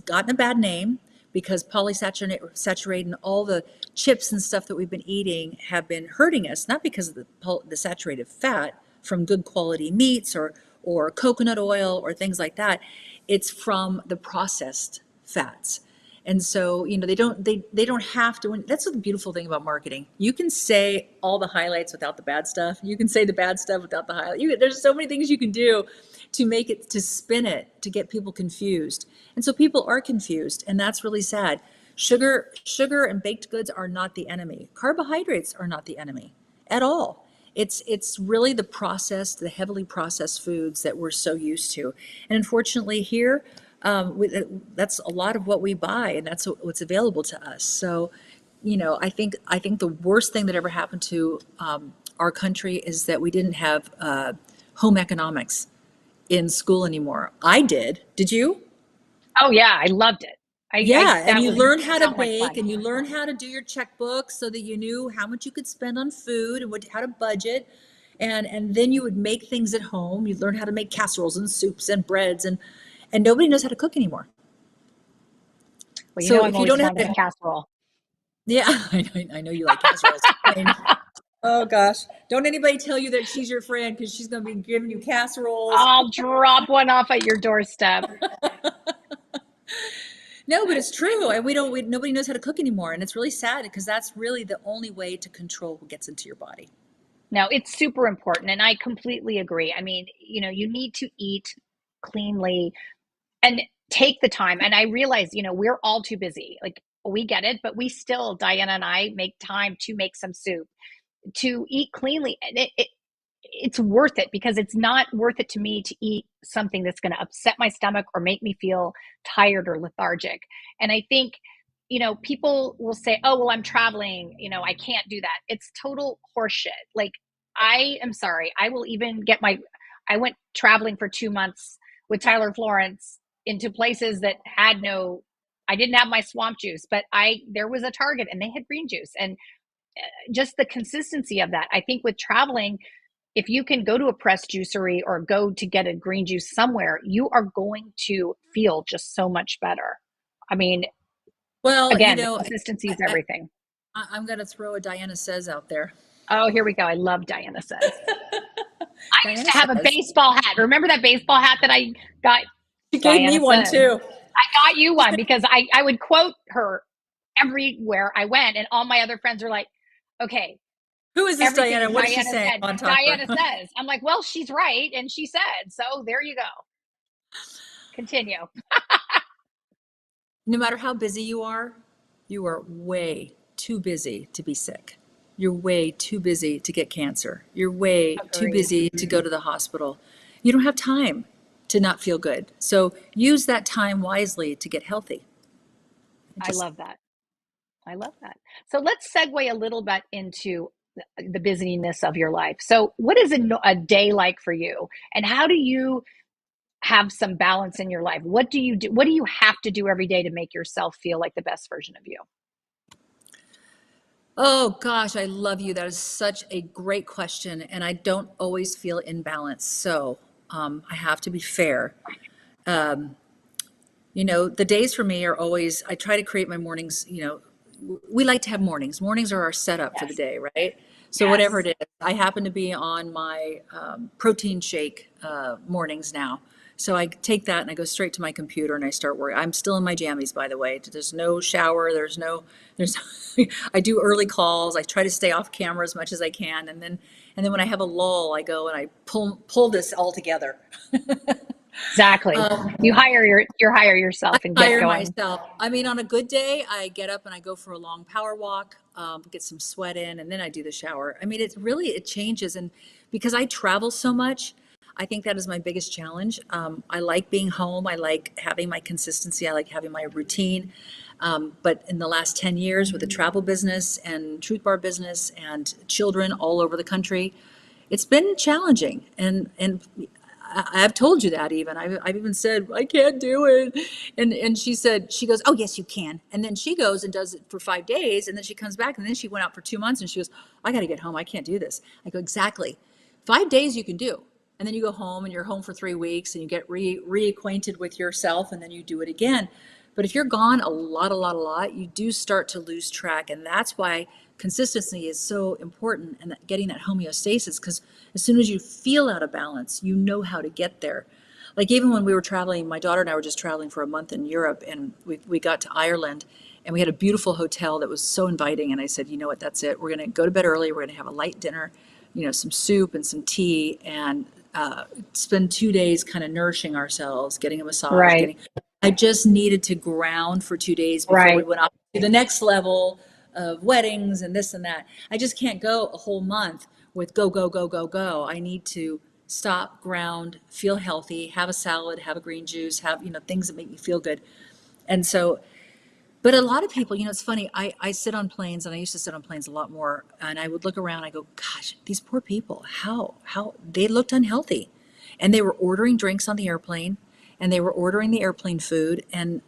gotten a bad name because saturated and all the chips and stuff that we've been eating have been hurting us, not because of the saturated fat from good quality meats or coconut oil or things like that. It's from the processed fats. And so, they don't have to. That's the beautiful thing about marketing. You can say all the highlights without the bad stuff. You can say the bad stuff without the highlight. There's so many things you can do to make it, to spin it, to get people confused. And so people are confused, and that's really sad. Sugar and baked goods are not the enemy. Carbohydrates are not the enemy at all. It's really the heavily processed foods that we're so used to. And unfortunately here, that's a lot of what we buy, and that's what's available to us. So, I think the worst thing that ever happened to our country is that we didn't have home economics in school anymore. I did. Did you? Oh yeah, I loved it. Yeah, and That you was learn how to so much bake, fun. and you learn how to do your checkbook so that you knew how much you could spend on food and how to budget. And then you would make things at home. You learn how to make casseroles and soups and breads, and nobody knows how to cook anymore. Well, So I've if you always don't have wanted a that, casserole. yeah, I know you like casseroles. Oh gosh, don't anybody tell you that she's your friend because she's going to be giving you casseroles. I'll drop one off at your doorstep. No, but it's true. And nobody knows how to cook anymore. And it's really sad because that's really the only way to control what gets into your body. No, it's super important. And I completely agree. I mean, you need to eat cleanly and take the time. And I realize, we're all too busy. Like, we get it, but we still, Diana and I, make time to make some soup, to eat cleanly. And it's worth it because it's not worth it to me to eat something that's going to upset my stomach or make me feel tired or lethargic. And I think, people will say, oh, well, I'm traveling, I can't do that. It's total horseshit. Like, I am sorry. I went traveling for 2 months with Tyler Florence into places that I didn't have my swamp juice, but there was a Target and they had green juice, and just the consistency of that. I think with traveling, if you can go to a pressed juicery or go to get a green juice somewhere, you are going to feel just so much better. I mean, Well, again, the consistency is everything. I'm going to throw a Diana Says out there. Oh, here we go. I love Diana Says. I used Diana to have a Says. baseball hat. Remember that baseball hat that I got? She gave me one too. I got you one because I would quote her everywhere I went, and all my other friends were like, okay, who is this Diana? What is she Diana saying? said, Diana Says. I'm like, well, she's right, and she said, so there you go. Continue. No matter how busy you are way too busy to be sick. You're way too busy to get cancer. You're way too busy to go to the hospital. You don't have time to not feel good. So use that time wisely to get healthy. I love that. I love that. So let's segue a little bit into the busyness of your life. So what is a day like for you? And how do you have some balance in your life? What do you do? What do you have to do every day to make yourself feel like the best version of you? Oh gosh, I love you. That is such a great question. And I don't always feel in balance. So I have to be fair. The days for me are always, I try to create my mornings, we like to have mornings. Mornings are our setup for the day, right? So whatever it is, I happen to be on my protein shake mornings now. So I take that and I go straight to my computer and I start working. I'm still in my jammies, by the way. There's no shower. I do early calls. I try to stay off camera as much as I can. And then when I have a lull, I go and I pull this all together. Exactly. You hire yourself and get Hire going. myself. I mean, on a good day, I get up and I go for a long power walk, get some sweat in, and then I do the shower. I mean, it changes. And because I travel so much, I think that is my biggest challenge. I like being home. I like having my consistency. I like having my routine. But in the last 10 years with the travel business and Truth Bar business and children all over the country, it's been challenging. And I've told you that even. I've even said, I can't do it. And she goes, oh, yes, you can. And then she goes and does it for 5 days. And then she comes back and then she went out for 2 months and she goes, I got to get home. I can't do this. I go, exactly. 5 days you can do. And then you go home and you're home for 3 weeks and you get reacquainted with yourself and then you do it again. But if you're gone a lot, you do start to lose track. And that's why consistency is so important and getting that homeostasis, because as soon as you feel out of balance, you know how to get there. Like even when we were traveling, my daughter and I were just traveling for a month in Europe, and we got to Ireland and we had a beautiful hotel that was so inviting. And I said, you know what, that's it. We're going to go to bed early. We're going to have a light dinner, some soup and some tea, and spend 2 days kind of nourishing ourselves, getting a massage. Right. I just needed to ground for 2 days before we went up to the next level of weddings and this and that. I just can't go a whole month with go, go, go, go, go. I need to stop, ground, feel healthy, have a salad, have a green juice, have, things that make me feel good. And so, but a lot of people, it's funny, I sit on planes, and I used to sit on planes a lot more, and I would look around, I go, gosh, these poor people, how they looked unhealthy. And they were ordering drinks on the airplane, and they were ordering the airplane food, and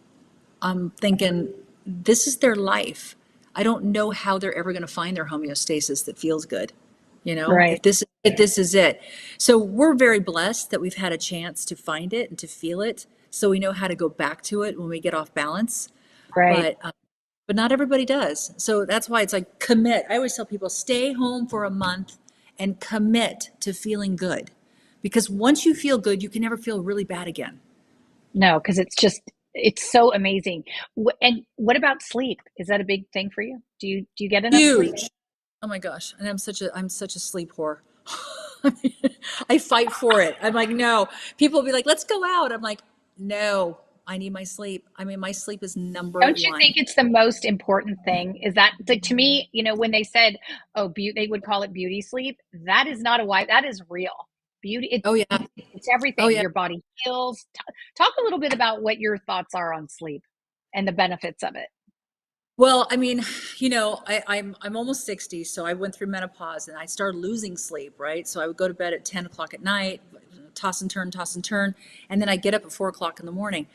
I'm thinking, this is their life. I don't know how they're ever going to find their homeostasis that feels good. Right. If this is it. So we're very blessed that we've had a chance to find it and to feel it. So we know how to go back to it when we get off balance. Right. But not everybody does. So that's why it's like commit. I always tell people, stay home for a month and commit to feeling good. Because once you feel good, you can never feel really bad again. No, because it's so amazing. And what about sleep? Is that a big thing for you? Do you get enough sleep? Huge. Oh my gosh. And I'm such a sleep whore. I fight for it. I'm like, no. People will be like, let's go out. I'm like, no, I need my sleep. I mean, my sleep is number one. Don't you think it's the most important thing? Is that, like, to me, when they said, oh, they would call it beauty sleep. That is not that is real. Beauty. Oh yeah. It's everything. Oh yeah. Your body heals. Talk a little bit about what your thoughts are on sleep and the benefits of it. Well, I mean, I'm almost 60, so I went through menopause and I started losing sleep, right? So I would go to bed at 10 o'clock at night, toss and turn, and then I get up at 4 o'clock in the morning.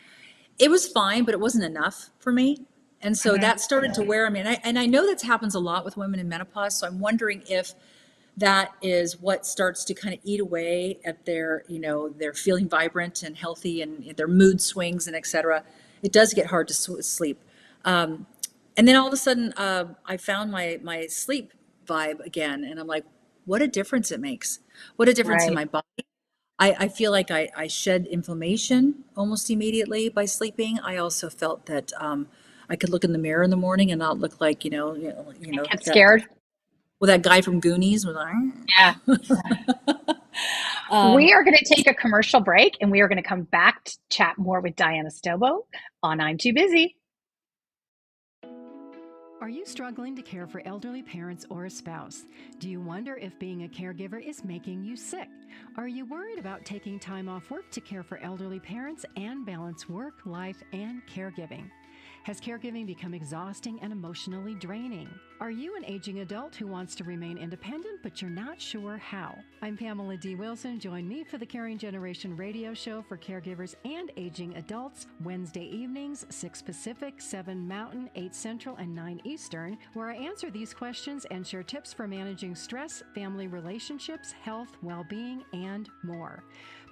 It was fine, but it wasn't enough for me. And so that started to wear on me. And I know that happens a lot with women in menopause. So I'm wondering if that is what starts to kind of eat away at their, they're feeling vibrant and healthy and their mood swings and et cetera. It does get hard to sleep. And then all of a sudden, I found my sleep vibe again. And I'm like, what a difference it makes. What a difference in Right. my body. I feel like I shed inflammation almost immediately by sleeping. I also felt that I could look in the mirror in the morning and not look like, Get that, scared. well, that guy from Goonies was like, Yeah. um, We are going to take a commercial break and we are going to come back to chat more with Diana Stobo on I'm Too Busy. Are you struggling to care for elderly parents or a spouse? Do you wonder if being a caregiver is making you sick? Are you worried about taking time off work to care for elderly parents and balance work, life, and caregiving? Has caregiving become exhausting and emotionally draining? Are you an aging adult who wants to remain independent but you're not sure how? I'm Pamela D. Wilson. Join me for the Caring Generation radio show for caregivers and aging adults, Wednesday evenings, 6 Pacific, 7 Mountain, 8 Central, and 9 Eastern, where I answer these questions and share tips for managing stress, family relationships, health, well-being, and more.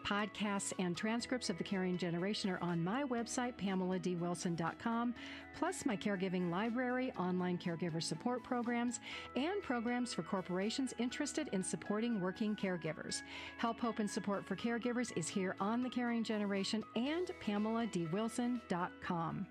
Podcasts and transcripts of The Caring Generation are on my website, PamelaDWilson.com, plus my caregiving library, online caregiver support programs, and programs for corporations interested in supporting working caregivers. Help, hope, and support for caregivers is here on The Caring Generation and PamelaDWilson.com.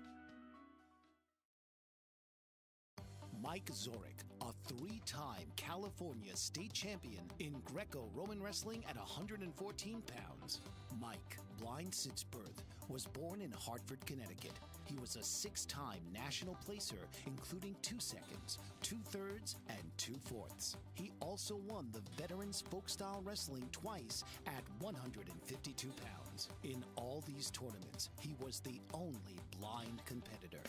Mike Zorek, a three-time California state champion in Greco-Roman wrestling at 114 pounds. Mike, blind since birth, was born in Hartford, Connecticut. He was a 6-time national placer, including 2 seconds, 2 thirds, and 2 fourths. He also won the Veterans Folk-Style Wrestling twice at 152 pounds. In all these tournaments, he was the only blind competitor.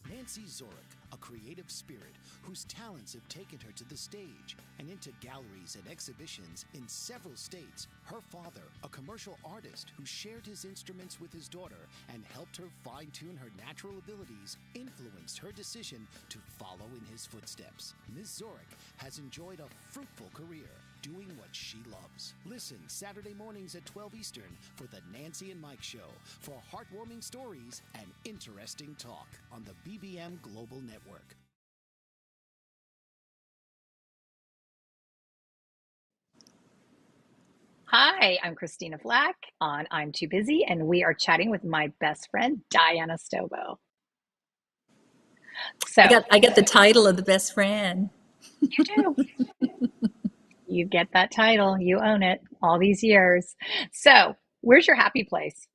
Nancy Zorek, a creative spirit whose talents have taken her to the stage and into galleries and exhibitions in several states. Her father, a commercial artist who shared his instruments with his daughter and helped her fine-tune her natural abilities, influenced her decision to follow in his footsteps. Ms. Zorek has enjoyed a fruitful career doing what she loves. Listen Saturday mornings at 12 Eastern for the Nancy and Mike Show for heartwarming stories and interesting talk on the BBM Global Network. Hi, I'm Christina Flack on I'm Too Busy, and we are chatting with my best friend, Diana Stobo. So I got the title of the best friend. you do. You get that title. You own it all these years. So where's your happy place?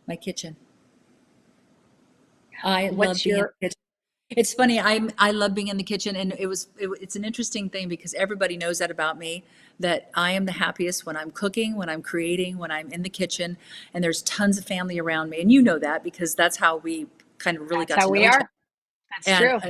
My kitchen. I love What's being in your, the kitchen. It's funny. I love being in the kitchen, and it's an interesting thing because everybody knows that about me, that I am the happiest when I'm cooking, when I'm creating, when I'm in the kitchen, and there's tons of family around me, and you know that because that's how we kind of really that's got how to know we each other. are. That's And true.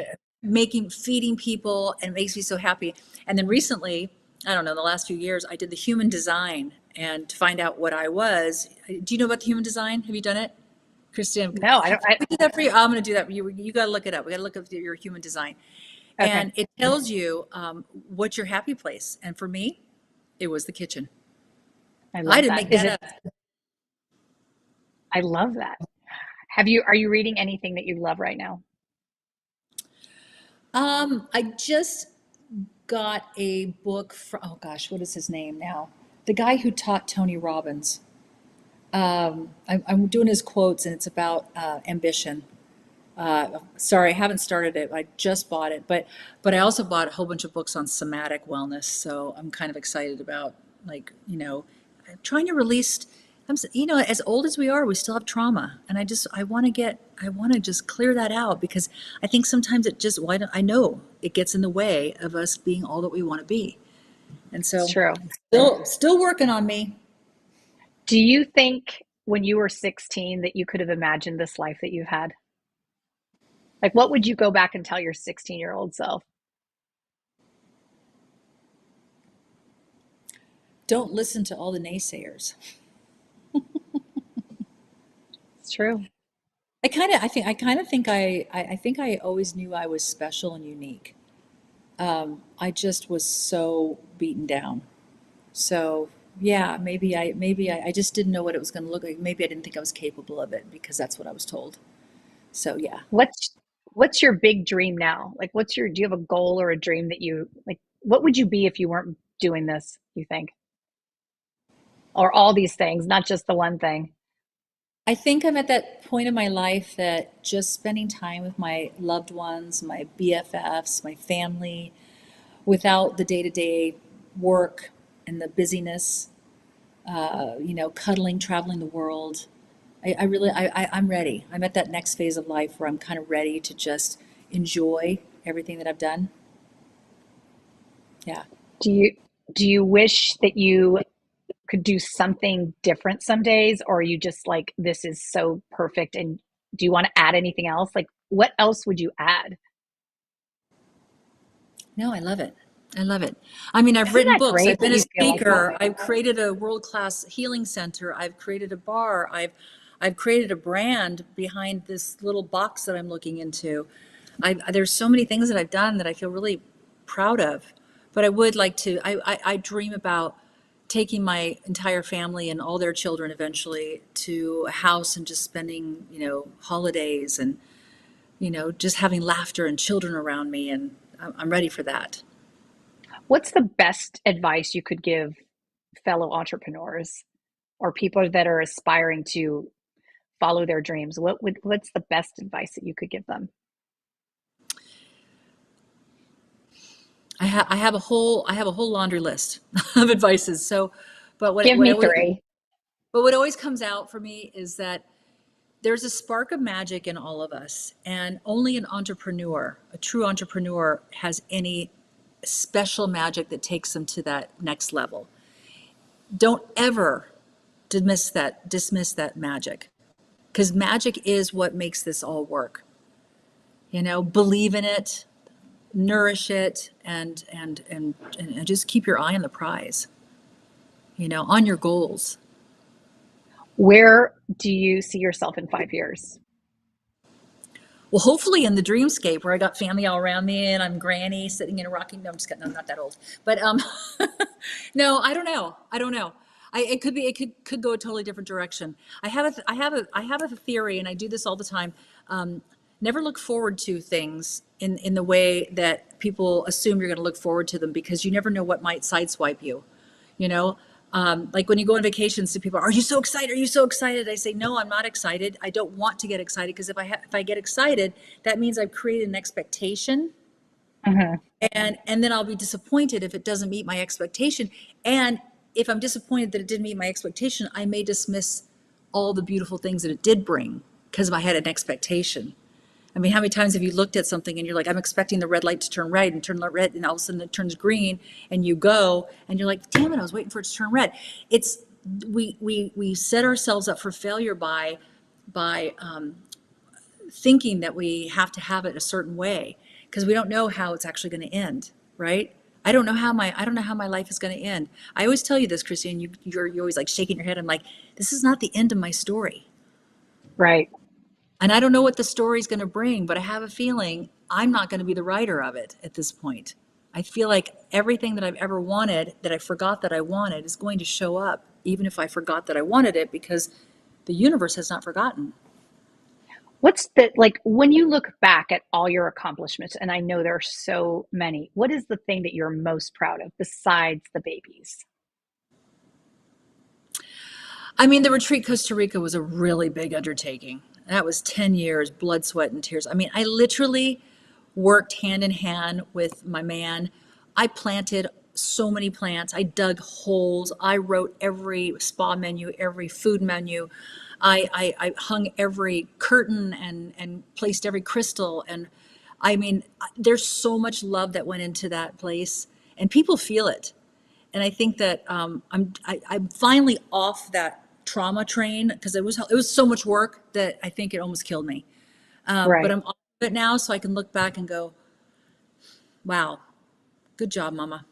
feeding people, and it makes me so happy. And then recently, I don't know, the last few years, I did the human design, and to find out what I was. Do you know about the human design? Have you done it? Christian, No, I don't. we do that for you. I'm going to do that. You got to look it up. We got to look up your human design, Okay. and it tells you what's your happy place. And for me, it was the kitchen. I I love didn't that. make Is that it, up. I love that. Are you reading anything that you love right now? I just got a book from, oh gosh, what is his name now? The guy who taught Tony Robbins. I'm doing his quotes, and it's about ambition. Sorry, I haven't started it. I just bought it, but I also bought a whole bunch of books on somatic wellness. So I'm kind of excited about, like, trying to release. As old as we are, we still have trauma, and I want to just clear that out because I think sometimes it just, I know it gets in the way of us being all that we want to be, and It's so true. still working on me. Do you think when you were 16 that you could have imagined this life that you've had? Like, what would you go back and tell your 16-year-old self? Don't listen to all the naysayers. It's true. I kind of think I think I always knew I was special and unique. I just was so beaten down. So yeah, I just didn't know what it was going to look like. Maybe I didn't think I was capable of it because that's what I was told. So yeah. What's your big dream now? Like do you have a goal or a dream that you like what would you be if you weren't doing this, you think? Or all these things, not just the one thing. I think I'm at that point in my life that just spending time with my loved ones, my BFFs, my family, without the day-to-day work and the busyness, cuddling, traveling the world. I'm ready. I'm at that next phase of life where I'm kind of ready to just enjoy everything that I've done. Yeah. Do you do you wish that you could do something different some days, or are you just like this is so perfect, and do you want to add anything else? Like what else would you add? No, I love it. I love it. I mean, I've Isn't written that books, great I've that been a you feel like that? speaker, I've created a world-class healing center, I've created a bar, I've created a brand behind this little box that I'm looking into. There's so many things that I've done that I feel really proud of. But I would like to, I dream about taking my entire family and all their children eventually to a house and just spending, holidays and, just having laughter and children around me. And I'm ready for that. What's the best advice you could give fellow entrepreneurs or people that are aspiring to follow their dreams? What's the best advice that you could give them? I have a whole laundry list of advices. So, but Give me three. what always comes out for me is that there's a spark of magic in all of us, and only an entrepreneur, a true entrepreneur, has any special magic that takes them to that next level. Don't ever dismiss that magic, because magic is what makes this all work. Believe in it, nourish it, and just keep your eye on the prize, on your goals. Where do you see yourself in 5 years? Well, hopefully in the dreamscape where I got family all around me and I'm granny sitting in a rocking. No, I'm just kidding. I'm not that old. But no, I don't know. I don't know. It could be. It could go a totally different direction. I have a theory, and I do this all the time. Never look forward to things in the way that people assume you're going to look forward to them, because you never know what might sideswipe you. You know, like when you go on vacations to people, are you so excited? Are you so excited? I say, no, I'm not excited. I don't want to get excited, because if I get excited, that means I've created an expectation, Mhm. and then I'll be disappointed if it doesn't meet my expectation. And if I'm disappointed that it didn't meet my expectation, I may dismiss all the beautiful things that it did bring because I had an expectation. I mean, how many times have you looked at something and you're like, I'm expecting the red light to turn red and turn red, and all of a sudden it turns green, and you go and you're like, damn it, I was waiting for it to turn red. It's we set ourselves up for failure by thinking that we have to have it a certain way, because we don't know how it's actually going to end, right? I don't know how my life is going to end. I always tell you this, Christine. You're always like shaking your head. I'm like, this is not the end of my story. Right. And I don't know what the story's going to bring, but I have a feeling I'm not going to be the writer of it at this point. I feel like everything that I've ever wanted, that I forgot that I wanted, is going to show up, even if I forgot that I wanted it, because the universe has not forgotten. What's the like when you look back at all your accomplishments, and I know there are so many, what is the thing that you're most proud of besides the babies? I mean, the Retreat Costa Rica was a really big undertaking. That was 10 years, blood, sweat, and tears. I mean, I literally worked hand in hand with my man. I planted so many plants. I dug holes. I wrote every spa menu, every food menu. I hung every curtain and placed every crystal. And I mean, there's so much love that went into that place, and people feel it. And I think that I'm finally off that trauma train, because it was so much work that I think it almost killed me. But Right. I'm off of it now, so I can look back and go, wow, good job, Mama.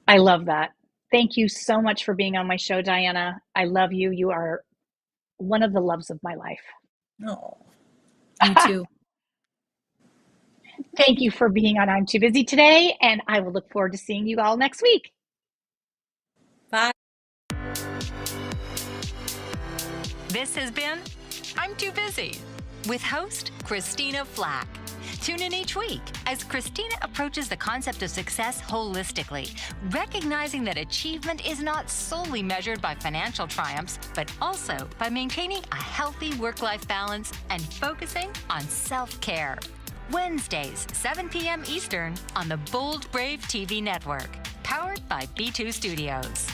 I love that. Thank you so much for being on my show, Diana. I love you. You are one of the loves of my life. Oh, you too. Thank you for being on I'm Too Busy today, and I will look forward to seeing you all next week. Bye. This has been I'm Too Busy with host Christina Flack. Tune in each week as Christina approaches the concept of success holistically, recognizing that achievement is not solely measured by financial triumphs, but also by maintaining a healthy work-life balance and focusing on self-care. Wednesdays, 7 p.m. Eastern on the Bold Brave TV network, powered by B2 Studios.